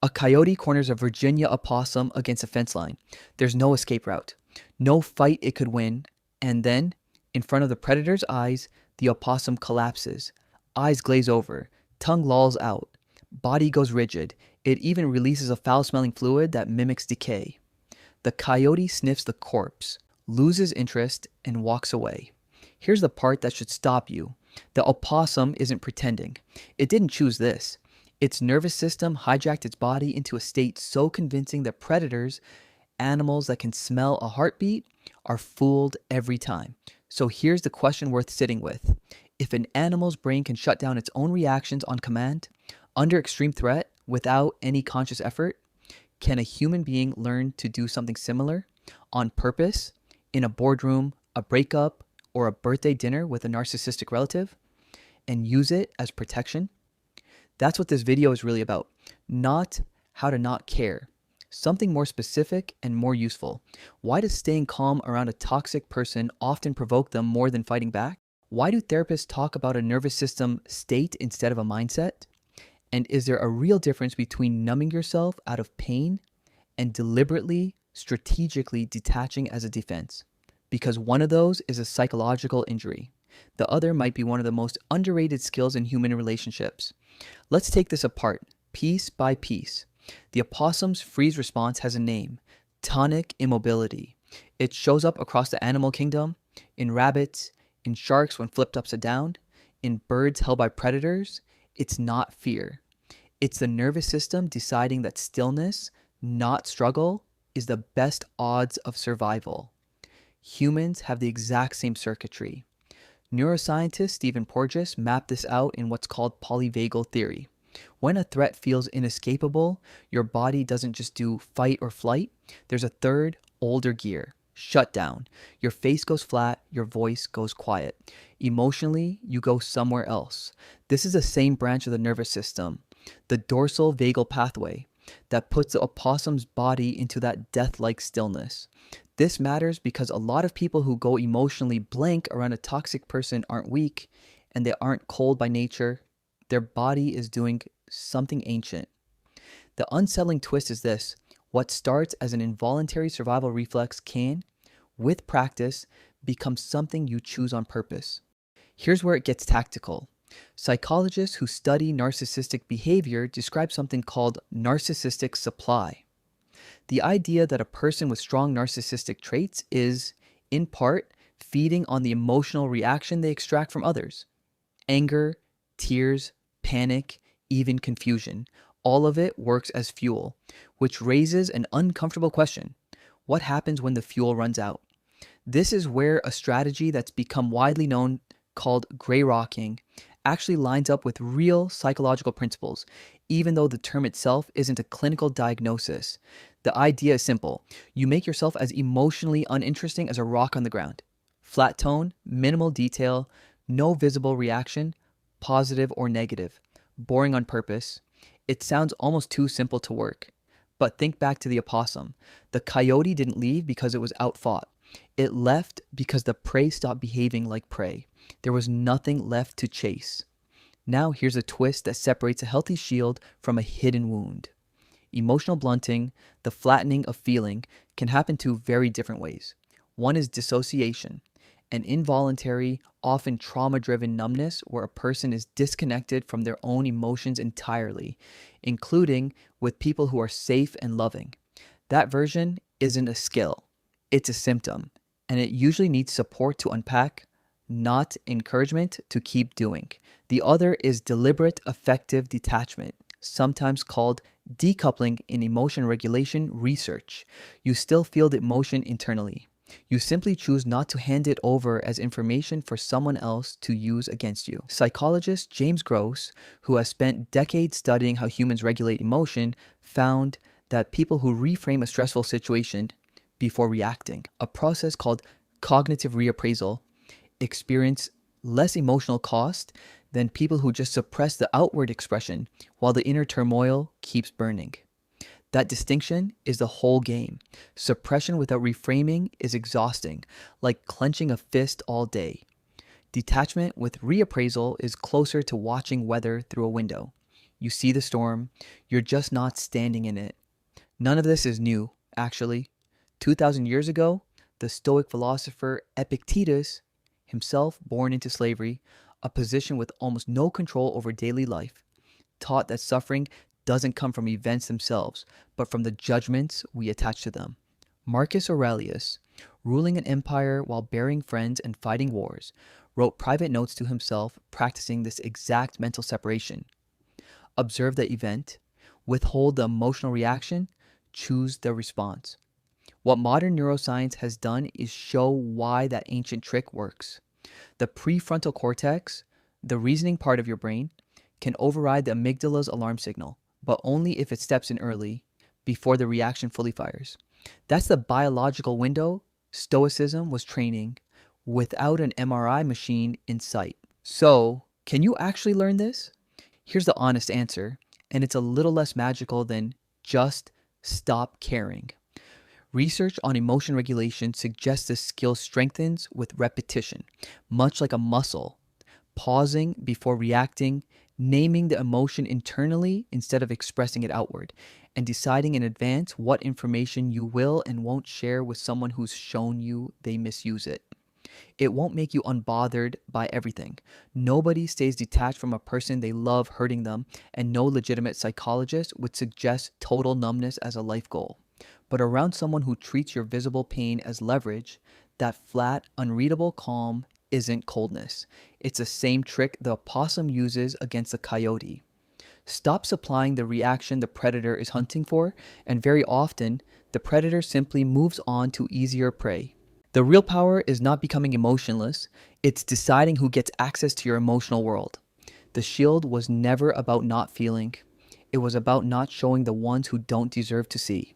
A coyote corners a Virginia opossum against a fence line. There's no escape route, no fight it could win, and then, in front of the predator's eyes, the opossum collapses. Eyes glaze over, tongue lolls out, body goes rigid. It even releases a foul-smelling fluid that mimics decay. The coyote sniffs the corpse, loses interest, and walks away. Here's the part that should stop you. The opossum isn't pretending. It didn't choose this. Its nervous system hijacked its body into a state so convincing that predators, animals that can smell a heartbeat, are fooled every time. So here's the question worth sitting with. If an animal's brain can shut down its own reactions on command, under extreme threat, without any conscious effort, can a human being learn to do something similar on purpose in a boardroom, a breakup, or a birthday dinner with a narcissistic relative and use it as protection? That's what this video is really about. Not how to not care. Something more specific and more useful. Why does staying calm around a toxic person often provoke them more than fighting back? Why do therapists talk about a nervous system state instead of a mindset? And is there a real difference between numbing yourself out of pain and deliberately, strategically detaching as a defense? Because one of those is a psychological injury. The other might be one of the most underrated skills in human relationships. Let's take this apart, piece by piece. The opossum's freeze response has a name, tonic immobility. It shows up across the animal kingdom, in rabbits, in sharks when flipped upside down, in birds held by predators. It's not fear. It's the nervous system deciding that stillness, not struggle, is the best odds of survival. Humans have the exact same circuitry. Neuroscientist Stephen Porges mapped this out in what's called polyvagal theory. When a threat feels inescapable, your body doesn't just do fight or flight. There's a third, older gear, shutdown. Your face goes flat, your voice goes quiet. Emotionally, you go somewhere else. This is the same branch of the nervous system, the dorsal vagal pathway, that puts the opossum's body into that death-like stillness. This matters because a lot of people who go emotionally blank around a toxic person aren't weak, and they aren't cold by nature. Their body is doing something ancient. The unsettling twist is this: what starts as an involuntary survival reflex can, with practice, become something you choose on purpose. Here's where it gets tactical. Psychologists who study narcissistic behavior describe something called narcissistic supply. The idea that a person with strong narcissistic traits is, in part, feeding on the emotional reaction they extract from others. Anger, tears, panic, even confusion. All of it works as fuel, which raises an uncomfortable question. What happens when the fuel runs out? This is where a strategy that's become widely known called gray rocking actually lines up with real psychological principles, even though the term itself isn't a clinical diagnosis. The idea is simple. You make yourself as emotionally uninteresting as a rock on the ground. Flat tone, minimal detail, no visible reaction, positive or negative. Boring on purpose. It sounds almost too simple to work. But think back to the opossum. The coyote didn't leave because it was outfought. It left because the prey stopped behaving like prey. There was nothing left to chase. Now here's a twist that separates a healthy shield from a hidden wound. Emotional blunting, the flattening of feeling, can happen two very different ways. One is dissociation, an involuntary, often trauma-driven numbness where a person is disconnected from their own emotions entirely, including with people who are safe and loving. That version isn't a skill, it's a symptom, and it usually needs support to unpack, not encouragement to keep doing. The other is deliberate affective detachment, sometimes called decoupling in emotion regulation research. You still feel the emotion internally. You simply choose not to hand it over as information for someone else to use against you. Psychologist James Gross, who has spent decades studying how humans regulate emotion, found that people who reframe a stressful situation before reacting, a process called cognitive reappraisal, experience less emotional cost than people who just suppress the outward expression while the inner turmoil keeps burning. That distinction is the whole game. Suppression without reframing is exhausting, like clenching a fist all day. Detachment with reappraisal is closer to watching weather through a window. You see the storm, you're just not standing in it. None of this is new, actually. 2,000 years ago, the Stoic philosopher Epictetus, himself born into slavery, a position with almost no control over daily life, taught that suffering doesn't come from events themselves, but from the judgments we attach to them. Marcus Aurelius, ruling an empire while burying friends and fighting wars, wrote private notes to himself practicing this exact mental separation. Observe the event, withhold the emotional reaction, choose the response. What modern neuroscience has done is show why that ancient trick works. The prefrontal cortex, the reasoning part of your brain, can override the amygdala's alarm signal, but only if it steps in early, before the reaction fully fires. That's the biological window Stoicism was training without an MRI machine in sight. So, can you actually learn this? Here's the honest answer, and it's a little less magical than just stop caring. Research on emotion regulation suggests this skill strengthens with repetition, much like a muscle. Pausing before reacting, naming the emotion internally instead of expressing it outward, and deciding in advance what information you will and won't share with someone who's shown you they misuse it. It won't make you unbothered by everything. Nobody stays detached from a person they love hurting them, and no legitimate psychologist would suggest total numbness as a life goal. But around someone who treats your visible pain as leverage, that flat, unreadable calm isn't coldness. It's the same trick the opossum uses against the coyote. Stop supplying the reaction the predator is hunting for, and very often, the predator simply moves on to easier prey. The real power is not becoming emotionless, it's deciding who gets access to your emotional world. The shield was never about not feeling, it was about not showing the ones who don't deserve to see.